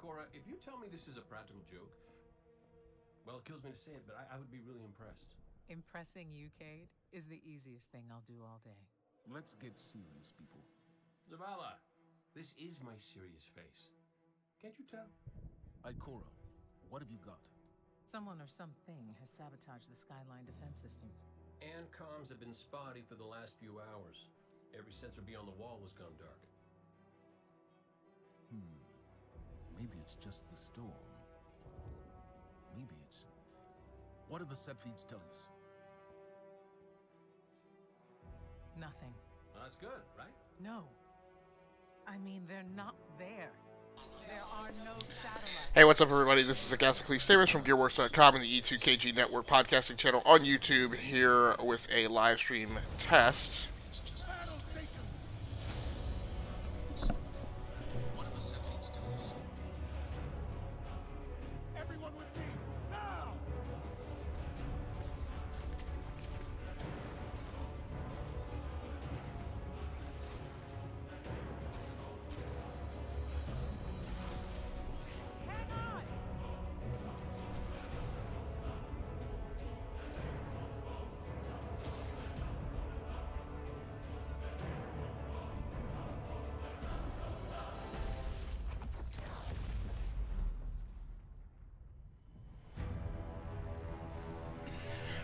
Cora, if you tell me this is a practical joke, well, it kills me to say it, but I would be really impressed. Impressing you, Cade, is the easiest thing I'll do all day. Let's get serious, people. Zavala, this is my serious face. Can't you tell? Ikora, what have you got? Someone or something has sabotaged the Skyline defense systems. And comms have been spotty for the last few hours. Every sensor beyond the wall has gone dark. Maybe it's just the storm. Maybe it's... What do the set feeds tell us? Nothing. Well, that's good, right? No. I mean, they're not there. There are no satellites. Hey, what's up, everybody? This is Agasicles Davis from GearWorks.com and the E2KG Network podcasting channel on YouTube, here with a live stream test. What do the set feeds tell us? Everyone with me, now! Hang on!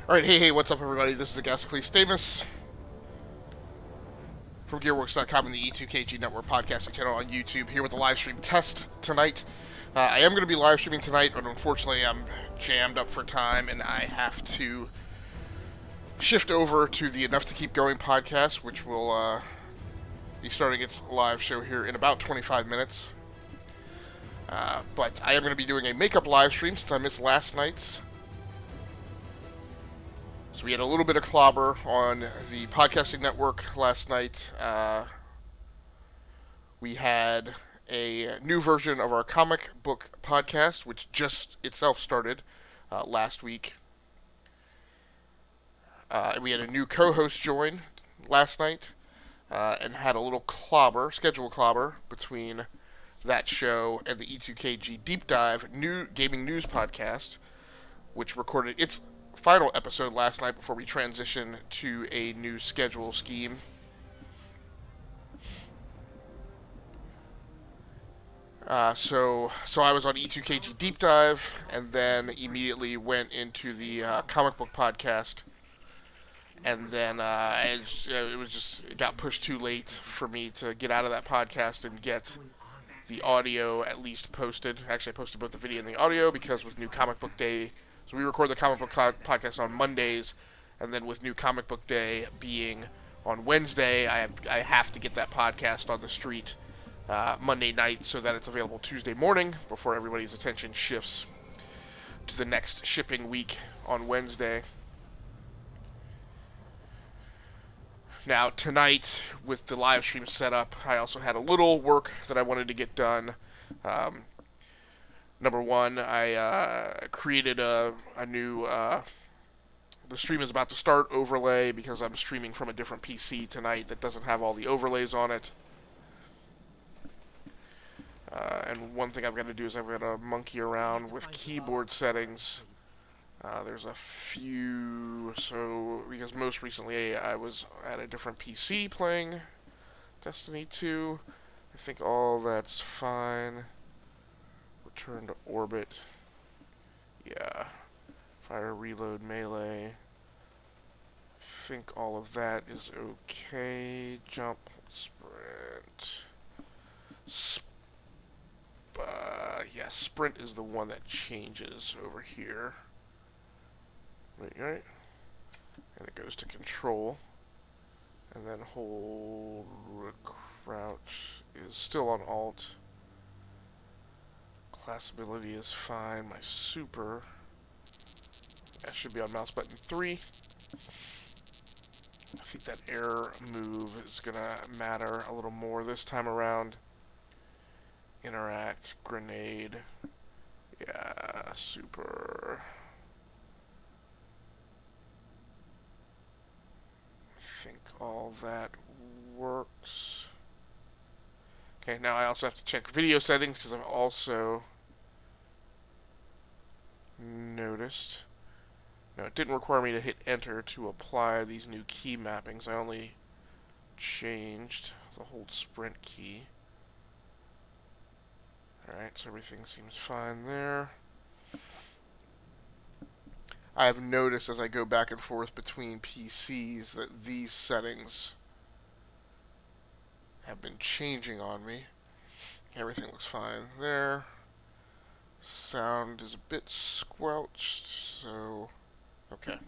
Alright, hey, what's up, everybody? This is Agasicles Davis from GearWorks.com and the E2KG Network podcasting channel on YouTube, here with a live stream test tonight. I am going to be live streaming tonight, but unfortunately I'm jammed up for time, and I have to shift over to the Enough to Keep Going podcast, which will be starting its live show here in about 25 minutes. But I am going to be doing a makeup live stream since I missed last night's. So we had a little bit of clobber on the podcasting network last night. We had a new version of our comic book podcast, which just itself started last week. We had a new co-host join last night, and had a little schedule clobber between that show and the E2KG Deep Dive new gaming news podcast, which recorded its final episode last night before we transition to a new schedule scheme. So I was on E2KG Deep Dive, and then immediately went into the comic book podcast, and then it got pushed too late for me to get out of that podcast and get the audio at least posted. Actually, I posted both the video and the audio because with new comic book day. So we record the comic book podcast on Mondays, and then with new comic book day being on Wednesday, I have to get that podcast on the street Monday night so that it's available Tuesday morning before everybody's attention shifts to the next shipping week on Wednesday. Now, tonight, with the live stream set up, I also had a little work that I wanted to get done. Number one, I created a new, the stream is about to start overlay because I'm streaming from a different PC tonight that doesn't have all the overlays on it. And one thing I've got to do is I've got to monkey around with keyboard settings. There's a few, because most recently I was at a different PC playing Destiny 2. I think all that's fine. Return to orbit. Yeah. Fire, reload, melee. I think all of that is okay. Jump, sprint. Yeah, sprint is the one that changes over here. Right. And it goes to control. And then hold, crouch is still on alt. Class ability is fine. My super, that should be on mouse button 3. I think that air move is gonna matter a little more this time around. Interact, grenade, yeah, super. I think all that works. Okay, now I also have to check video settings because I've also noticed. No, it didn't require me to hit enter to apply these new key mappings. I only changed the hold sprint key. Alright, so everything seems fine there. I have noticed as I go back and forth between PCs that these settings have been changing on me. Everything looks fine there. Sound is a bit squelched, so okay.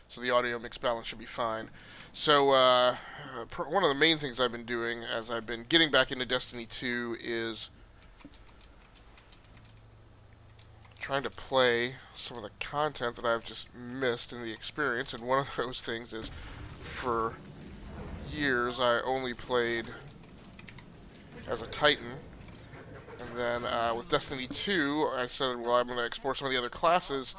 So the audio mix balance should be fine. So one of the main things I've been doing as I've been getting back into Destiny 2 is trying to play some of the content that I've just missed in the experience, and one of those things is, for years I only played as a Titan, and then with Destiny 2 I said, well, I'm going to explore some of the other classes,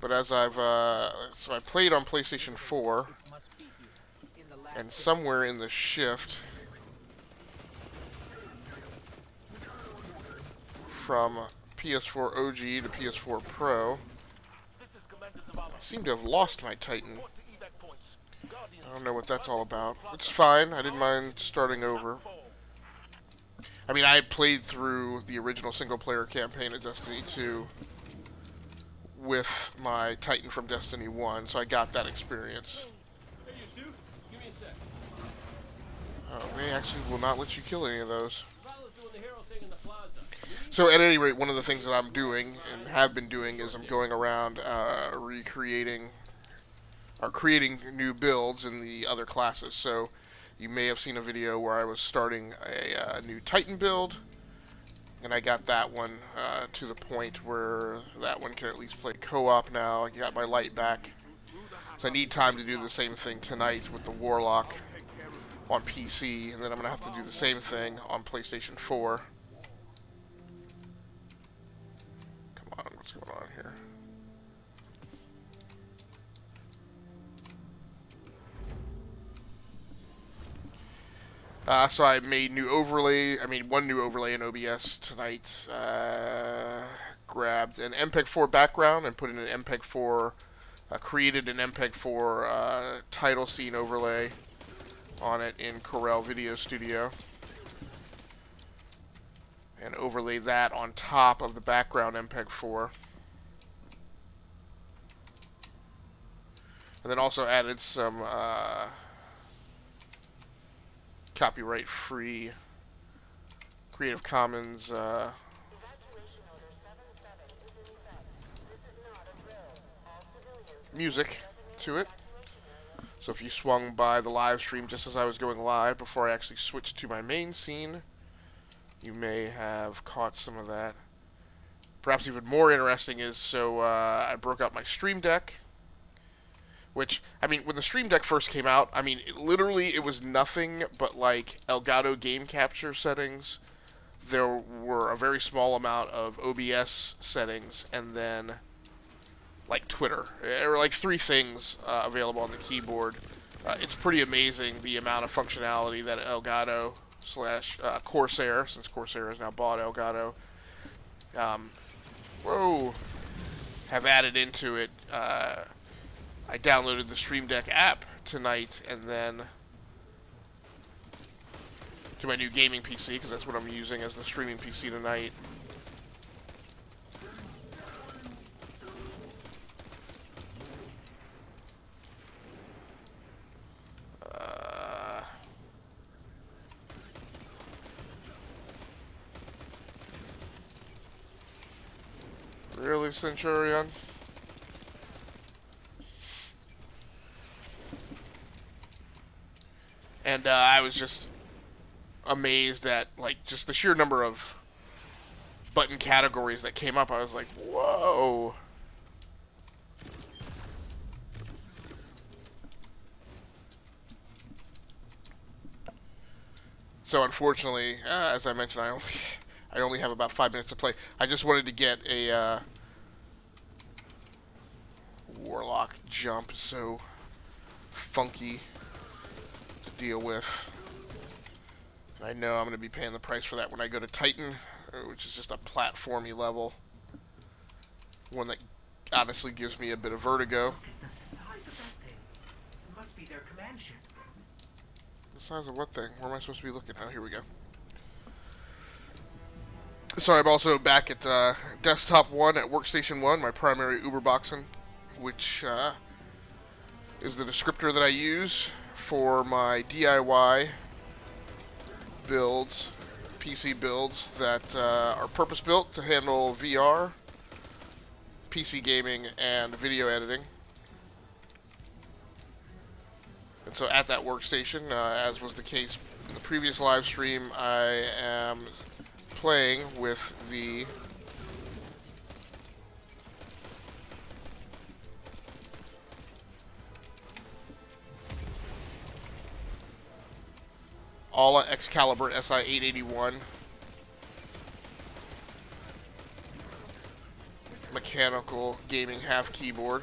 but as I've so I played on PlayStation 4, and somewhere in the shift from PS4 OG to PS4 Pro, I seem to have lost my Titan. I don't know what that's all about. It's fine. I didn't mind starting over. I mean, I had played through the original single-player campaign of Destiny 2 with my Titan from Destiny 1, so I got that experience. Oh, they actually will not let you kill any of those. So at any rate, one of the things that I'm doing, and have been doing, is I'm going around creating new builds in the other classes. So you may have seen a video where I was starting a new Titan build, and I got that one to the point where that one can at least play co-op now. I got my light back. So I need time to do the same thing tonight with the Warlock on PC, and then I'm going to have to do the same thing on PlayStation 4. What's going on here? So I made one new overlay in OBS tonight. Grabbed an MPEG-4 background and put in an MPEG-4, created an MPEG-4 title scene overlay on it in Corel Video Studio, and overlay that on top of the background MPEG-4. And then also added some copyright-free Creative Commons music to it. So if you swung by the live stream just as I was going live before I actually switched to my main scene, you may have caught some of that. Perhaps even more interesting is, so I broke out my Stream Deck, which, I mean, when the Stream Deck first came out, I mean, it was nothing but like Elgato game capture settings. There were a very small amount of OBS settings, and then like Twitter. There were like 3 things available on the keyboard. It's pretty amazing the amount of functionality that Elgato / Corsair, since Corsair has now bought Elgato, have added into it. I downloaded the Stream Deck app tonight, and then to my new gaming PC, because that's what I'm using as the streaming PC tonight. Really, Centurion? And I was just amazed at, like, just the sheer number of button categories that came up. I was like, whoa. So unfortunately, as I mentioned, I only have about 5 minutes to play. I just wanted to get a Warlock jump, so funky to deal with. And I know I'm going to be paying the price for that when I go to Titan, which is just a platformy level. One that honestly gives me a bit of vertigo. The size of that thing. It must be their command ship. The size of what thing? Where am I supposed to be looking? Oh, here we go. So I'm also back at Desktop 1 at Workstation 1, my primary Uberboxing, which is the descriptor that I use for my DIY builds, PC builds that are purpose-built to handle VR, PC gaming, and video editing. And so at that workstation, as was the case in the previous live stream, I am playing with the Alla Excalibur SI-881 mechanical gaming half keyboard.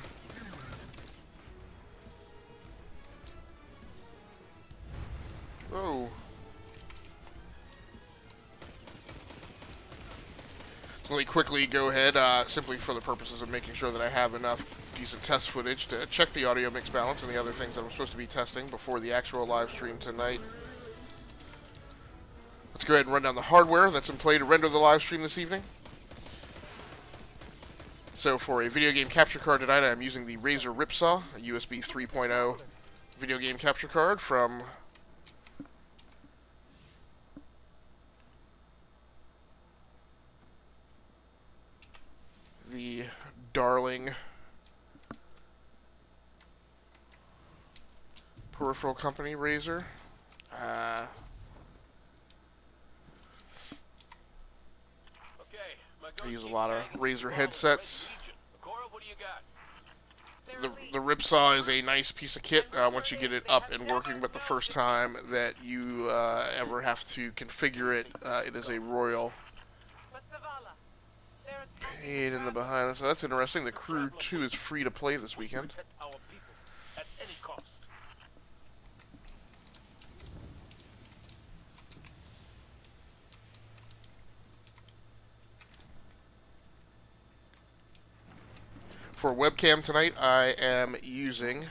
Oh. So let me quickly go ahead, simply for the purposes of making sure that I have enough decent test footage to check the audio mix balance and the other things that I'm supposed to be testing before the actual live stream tonight. Let's go ahead and run down the hardware that's in play to render the live stream this evening. So for a video game capture card tonight, I'm using the Razer Ripsaw, a USB 3.0 video game capture card from the darling peripheral company, Razer. I use a lot of Razer headsets. The Ripsaw is a nice piece of kit once you get it up and working, but the first time that you ever have to configure it, it is a royal pain in the behind. So that's interesting. The Crew 2 is free to play this weekend. For webcam tonight, I am using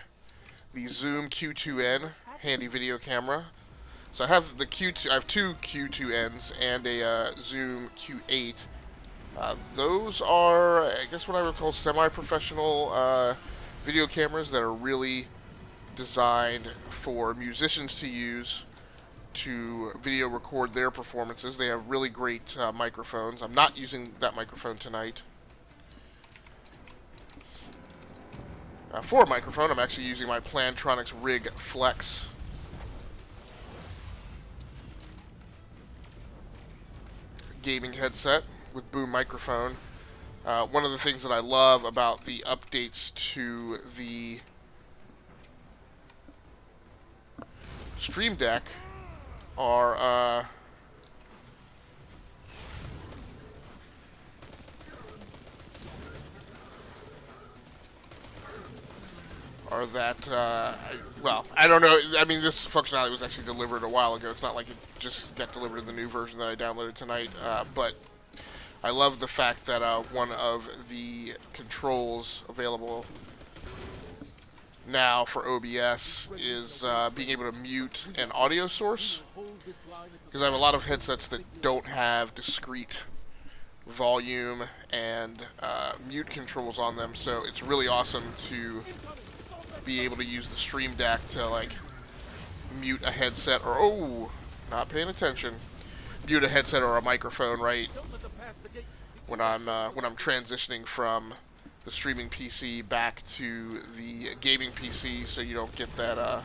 the Zoom Q2N handy video camera. So I have the Q2. I have two Q2Ns and a Zoom Q8. Those are, I guess, what I would call semi-professional video cameras that are really designed for musicians to use to video record their performances. They have really great microphones. I'm not using that microphone tonight. For a microphone, I'm actually using my Plantronics RIG Flex. Gaming headset with boom microphone. One of the things that I love about the updates to the Stream Deck are that, well, I don't know. I mean, this functionality was actually delivered a while ago. It's not like it just got delivered in the new version that I downloaded tonight. But I love the fact that one of the controls available now for OBS is being able to mute an audio source. Because I have a lot of headsets that don't have discrete volume and mute controls on them, so it's really awesome to be able to use the Stream Deck to, like, mute a headset or, oh, not paying attention, mute a headset or a microphone, right, when I'm transitioning from the streaming PC back to the gaming PC, so you don't get that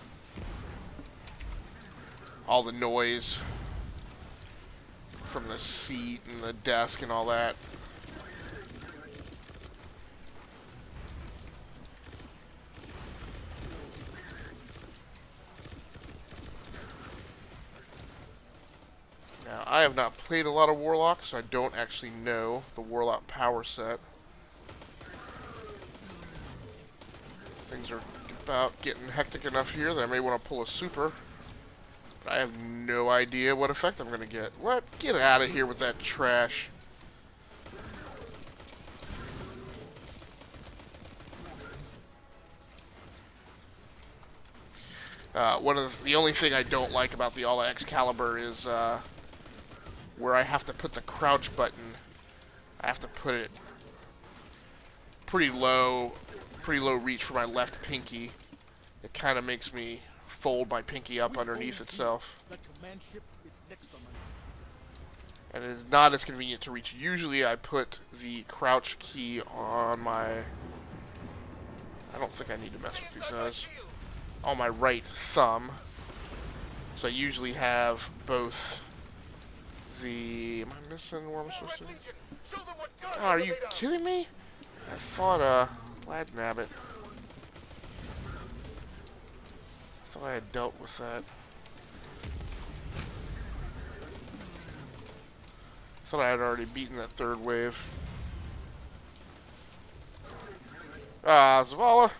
all the noise from the seat and the desk and all that. Now, I have not played a lot of Warlock, so I don't actually know the Warlock power set. Things are about getting hectic enough here that I may want to pull a super. But I have no idea what effect I'm going to get. What? Get out of here with that trash. The only thing I don't like about the All Excalibur is where I have to put the crouch button. I have to put it pretty low reach for my left pinky. It kind of makes me fold my pinky up underneath itself. And it is not as convenient to reach. Usually I put the crouch key on my... I don't think I need to mess with these guys. On my right thumb. So I usually have both the... Am I missing where I'm supposed to... Oh, are you kidding me? I thought, Glad nabbit. I thought I had dealt with that. I thought I had already beaten that third wave. Ah, Zavala!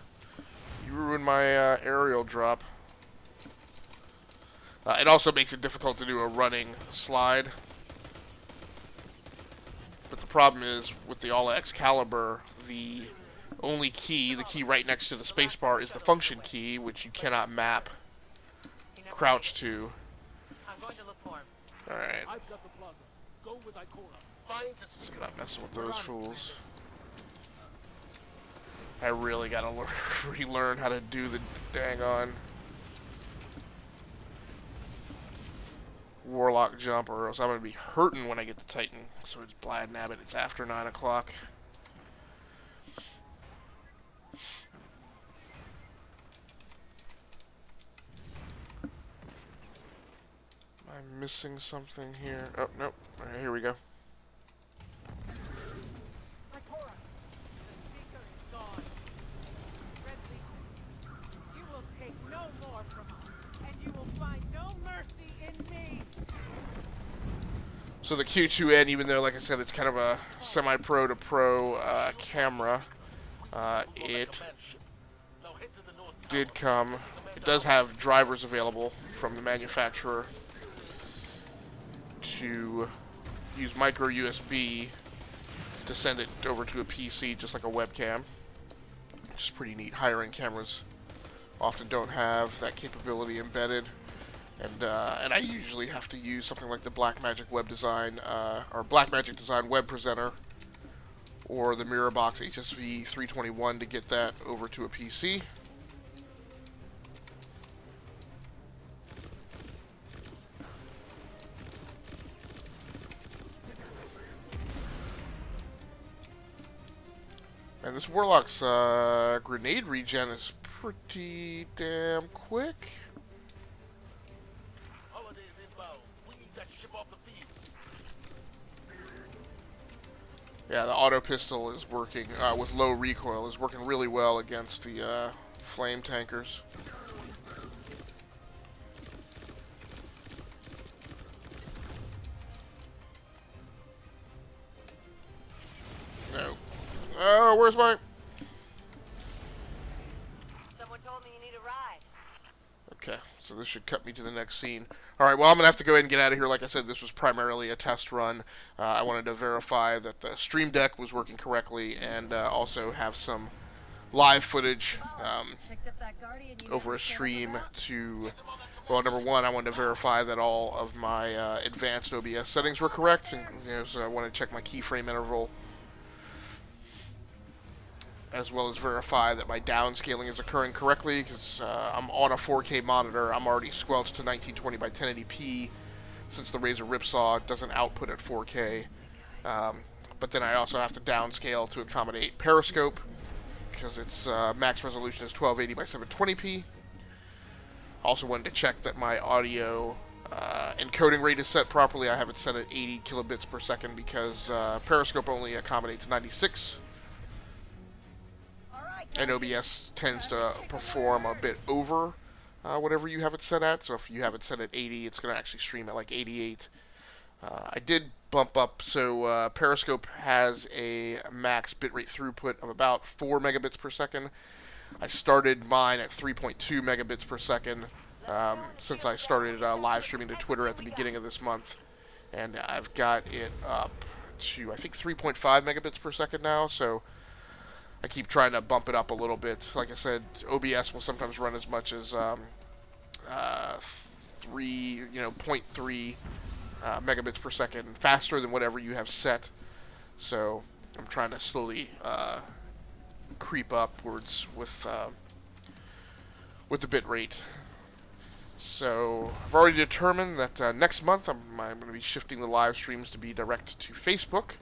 You ruined my aerial drop. It also makes it difficult to do a running slide. But the problem is, with the All Excalibur, the only key, the key right next to the spacebar, is the function key, which you cannot map crouch to. Alright. So I'm not messing with those fools. I really gotta relearn how to do the dang on Warlock jump, or else I'm gonna be hurting when I get to Titan. So it's Blad Nabbit. It's after 9 o'clock. Am I missing something here? Oh, nope. Alright, here we go. So the Q2N, even though, like I said, it's kind of a semi-pro to pro camera, it did come. It does have drivers available from the manufacturer to use micro USB to send it over to a PC, just like a webcam, which is pretty neat. Higher-end cameras often don't have that capability embedded. And I usually have to use something like the Blackmagic Web Design, or Blackmagic Design Web Presenter, or the Mirrorbox HSV 321 to get that over to a PC. And this Warlock's grenade regen is pretty damn quick. Yeah, the auto pistol is working, with low recoil, is working really well against the flame tankers. No. Oh, where's my... Someone told me you need a ride. Okay, so this should cut me to the next scene. Alright, well, I'm going to have to go ahead and get out of here. Like I said, this was primarily a test run. I wanted to verify that the Stream Deck was working correctly, and also have some live footage over a stream to... Well, number one, I wanted to verify that all of my advanced OBS settings were correct, and so I wanted to check my keyframe interval, as well as verify that my downscaling is occurring correctly, because I'm on a 4K monitor. I'm already squelched to 1920 by 1080p, since the Razer Ripsaw doesn't output at 4K. But then I also have to downscale to accommodate Periscope, because its max resolution is 1280 by 720p. Also wanted to check that my audio encoding rate is set properly. I have it set at 80 kilobits per second, because Periscope only accommodates 96. And OBS tends to perform a bit over whatever you have it set at. So if you have it set at 80, it's going to actually stream at like 88. I did bump up, so Periscope has a max bitrate throughput of about 4 megabits per second. I started mine at 3.2 megabits per second since I started live streaming to Twitter at the beginning of this month. And I've got it up to, I think, 3.5 megabits per second now, so I keep trying to bump it up a little bit. Like I said, OBS will sometimes run as much as 0.3 megabits per second faster than whatever you have set. So I'm trying to slowly creep upwards with the bit rate. So I've already determined that next month I'm going to be shifting the live streams to be direct to Facebook.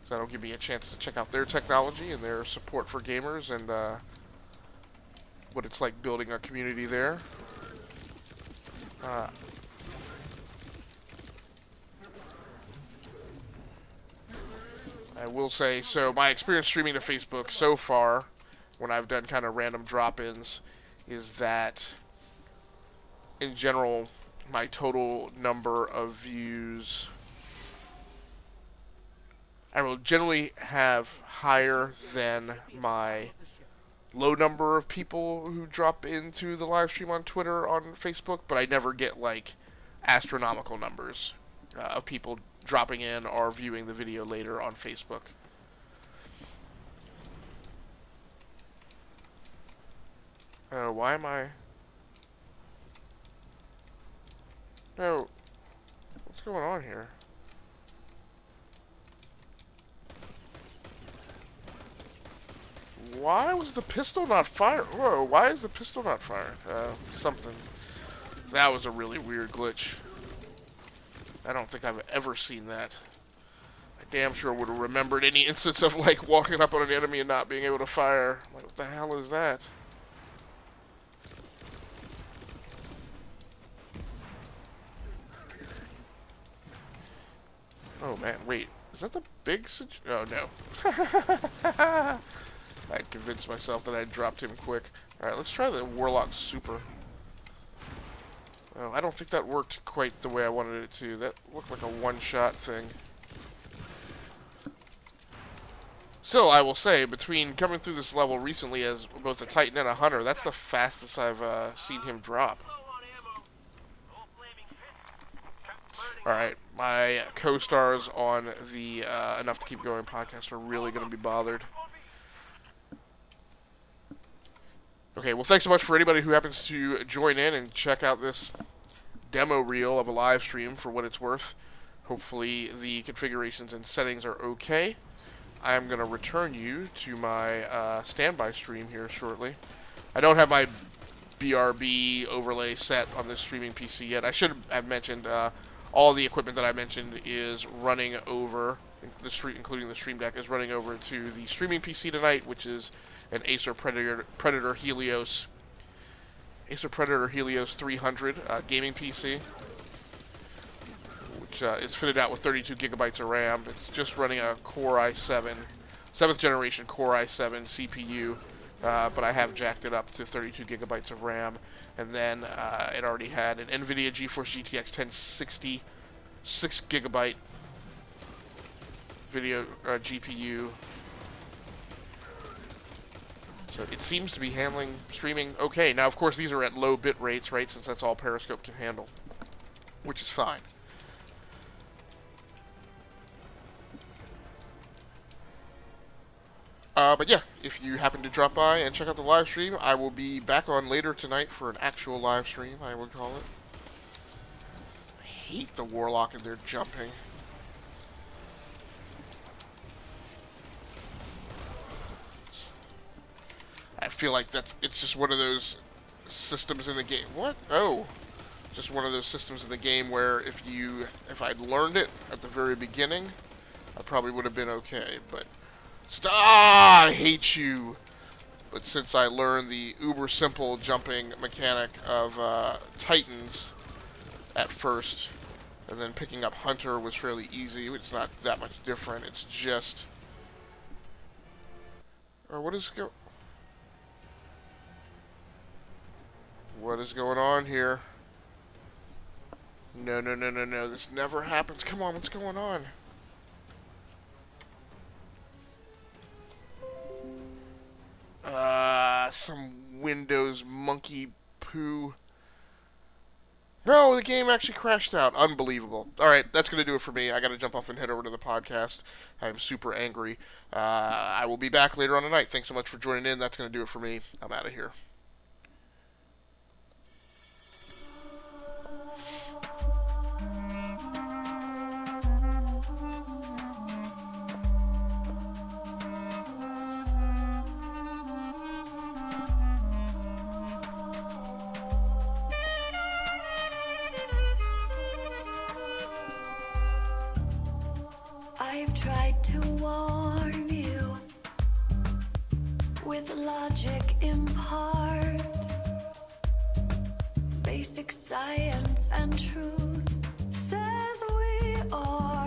So that'll give me a chance to check out their technology and their support for gamers and what it's like building a community there. I will say, so my experience streaming to Facebook so far, when I've done kind of random drop-ins, is that in general, my total number of views, I will generally have higher than my low number of people who drop into the live stream on Twitter, on Facebook, but I never get like astronomical numbers of people dropping in or viewing the video later on Facebook. Why am I... No, what's going on here? Why was the pistol not fired? Whoa, why is the pistol not fired? Something. That was a really weird glitch. I don't think I've ever seen that. I damn sure would have remembered any instance of, like, walking up on an enemy and not being able to fire. Like, what the hell is that? Oh, man, wait. Is that the big... Oh, no. I convinced myself that I dropped him quick. Alright, let's try the Warlock Super. Oh, I don't think that worked quite the way I wanted it to. That looked like a one-shot thing. Still, I will say, between coming through this level recently as both a Titan and a Hunter, that's the fastest I've seen him drop. Alright, my co-stars on the Enough to Keep Going podcast are really going to be bothered. Okay, well, thanks so much for anybody who happens to join in and check out this demo reel of a live stream for what it's worth. Hopefully the configurations and settings are okay. I am going to return you to my standby stream here shortly. I don't have my BRB overlay set on this streaming PC yet. I should have mentioned all the equipment that I mentioned is running over, including the Stream Deck, is running over to the streaming PC tonight, which is an Acer Predator Helios 300 gaming PC, which is fitted out with 32 gigabytes of RAM. It's just running a Core i7, 7th generation Core i7 CPU, but I have jacked it up to 32 gigabytes of RAM, and then it already had an nVidia GeForce GTX 1060 6 gigabyte video GPU. So it seems to be handling streaming okay. Now, of course, these are at low bit rates, right, since that's all Periscope can handle, which is fine. But yeah, if you happen to drop by and check out the live stream, I will be back on later tonight for an actual live stream, I would call it. I hate the Warlock and their jumping. I feel like it's just one of those systems in the game. What? Oh. Just one of those systems in the game where if I'd learned it at the very beginning, I probably would have been okay, but... I hate you! But since I learned the uber simple jumping mechanic of Titans at first, and then picking up Hunter was fairly easy, it's not that much different, it's just... Or what is going on here? No, this never happens. Come on, what's going on? Some Windows monkey poo. No, the game actually crashed out. Unbelievable. Alright, that's going to do it for me. I got to jump off and head over to the podcast. I'm super angry. I will be back later on tonight. Thanks so much for joining in. That's going to do it for me. I'm out of here. with logic impart basic science and truth says we are